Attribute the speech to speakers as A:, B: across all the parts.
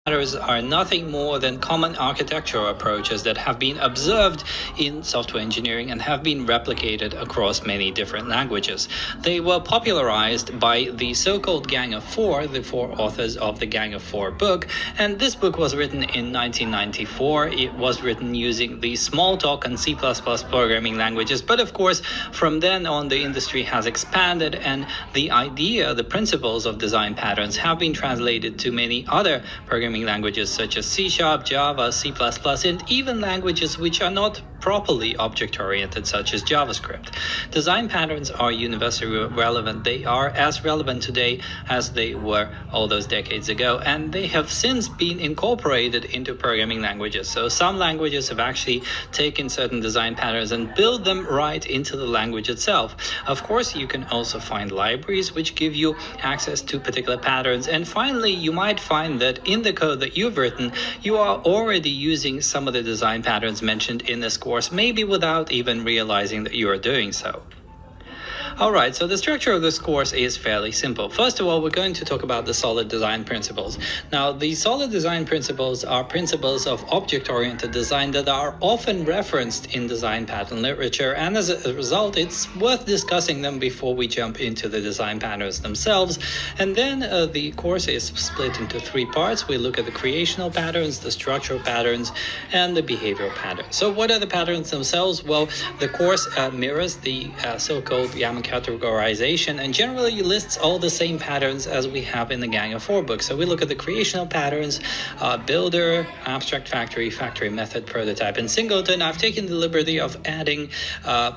A: patterns are nothing more than common architectural approaches that have been observed in software engineering and have been replicated across many different languages. They were popularized by the so-called Gang of Four, the four authors of the Gang of Four book, and this book was written in 1994. It was written using the Smalltalk and C++ programming languages, but of course, from then on, the industry has expanded, and the idea, the principles of design patterns have been translated to many other programming languages such as C#, Java, C++, and even languages which are not properly object-oriented, such as JavaScript. Design patterns are universally relevant. They are as relevant today as they were all those decades ago, and they have since been incorporated into programming languages. So some languages have actually taken certain design patterns and built them right into the language itself. Of course, you can also find libraries which give you access to particular patterns, and finally, you might find that in the code that you've written, you are already using some of the design patterns mentioned in this course, maybe without even realizing that you are doing so. Alright, so the structure of this course is fairly simple. First of all, we're going to talk about the solid design principles. Now, the solid design principles are principles of object-oriented design that are often referenced in design pattern literature, and as a result, it's worth discussing them before we jump into the design patterns themselves. And then the course is split into three parts. We look at the creational patterns, the structural patterns, and the behavioral patterns. So what are the patterns themselves? Well, the course mirrors the so-called Yaml categorization and generally lists all the same patterns as we have in the Gang of Four book. So we look at the creational patterns, builder, abstract factory, factory method, prototype, and singleton. I've taken the liberty of adding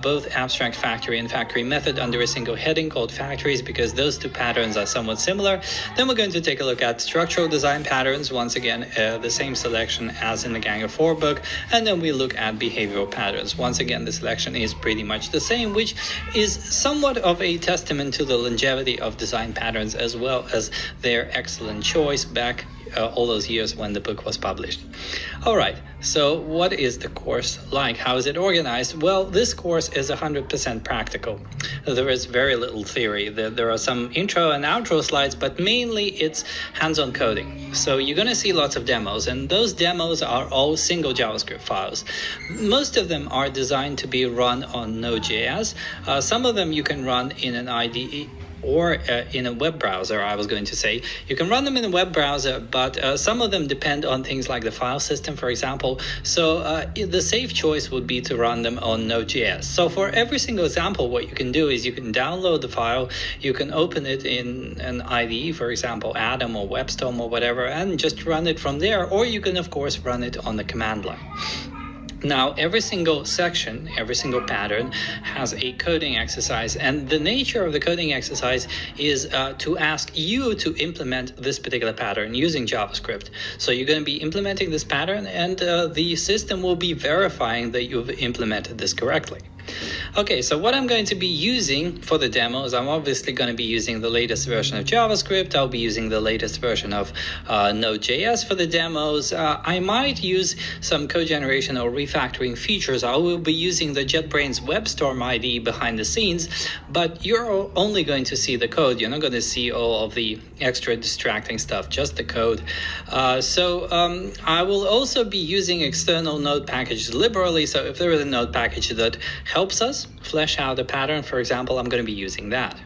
A: both abstract factory and factory method under a single heading called factories because those two patterns are somewhat similar. Then we're going to take a look at structural design patterns, once again the same selection as in the Gang of Four book, and then we look at behavioral patterns. Once again, the selection is pretty much the same, which is somewhat of a testament to the longevity of design patterns as well as their excellent choice back all those years when the book was published. All right, so what is the course like? How is it organized? Well, this course is 100% practical. There is very little theory. There are some intro and outro slides, but mainly it's hands-on coding. So you're going to see lots of demos, and those demos are all single JavaScript files. Most of them are designed to be run on Node.js. Some of them you can run in an IDE or in a web browser, I was going to say. You can run them in a web browser, but some of them depend on things like the file system, for example. So the safe choice would be to run them on Node.js. So for every single example, what you can do is you can download the file, you can open it in an IDE, for example, Atom or WebStorm or whatever, and just run it from there, or you can, of course, run it on the command line. Now, every single section, every single pattern has a coding exercise, and the nature of the coding exercise is to ask you to implement this particular pattern using JavaScript. So you're going to be implementing this pattern, and the system will be verifying that you've implemented this correctly. Okay, so what I'm going to be using for the demos, I'm obviously going to be using the latest version of JavaScript. I'll be using the latest version of Node.js for the demos. I might use some code generation or refactoring features. I will be using the JetBrains WebStorm IDE behind the scenes, but you're only going to see the code. You're not going to see all of the extra distracting stuff, just the code. I will also be using external node packages liberally. So if there is a node package that helps us flesh out a pattern, for example, I'm going to be using that.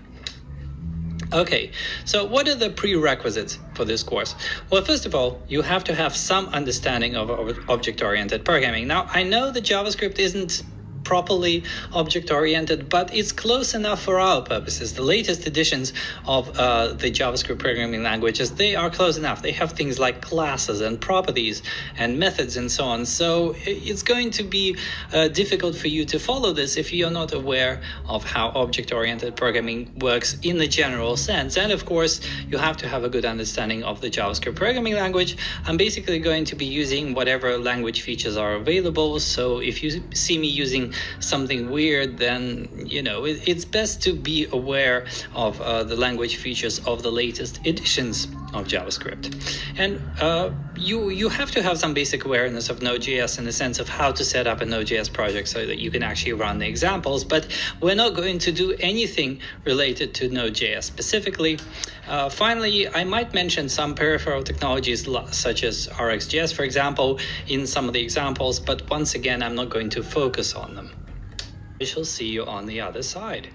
A: Okay, so what are the prerequisites for this course? Well, first of all, you have to have some understanding of object-oriented programming. Now, I know that JavaScript isn't properly object-oriented, but it's close enough for our purposes. The latest editions of the JavaScript programming languages, they are close enough. They have things like classes and properties and methods and so on. So it's going to be difficult for you to follow this if you're not aware of how object-oriented programming works in the general sense. And of course, you have to have a good understanding of the JavaScript programming language. I'm basically going to be using whatever language features are available. So if you see me using something weird, then it's best to be aware of the language features of the latest editions of JavaScript. And you have to have some basic awareness of Node.js in the sense of how to set up a Node.js project so that you can actually run the examples. But we're not going to do anything related to Node.js specifically. Finally, I might mention some peripheral technologies such as RxJS, for example, in some of the examples, but once again, I'm not going to focus on them. We shall see you on the other side.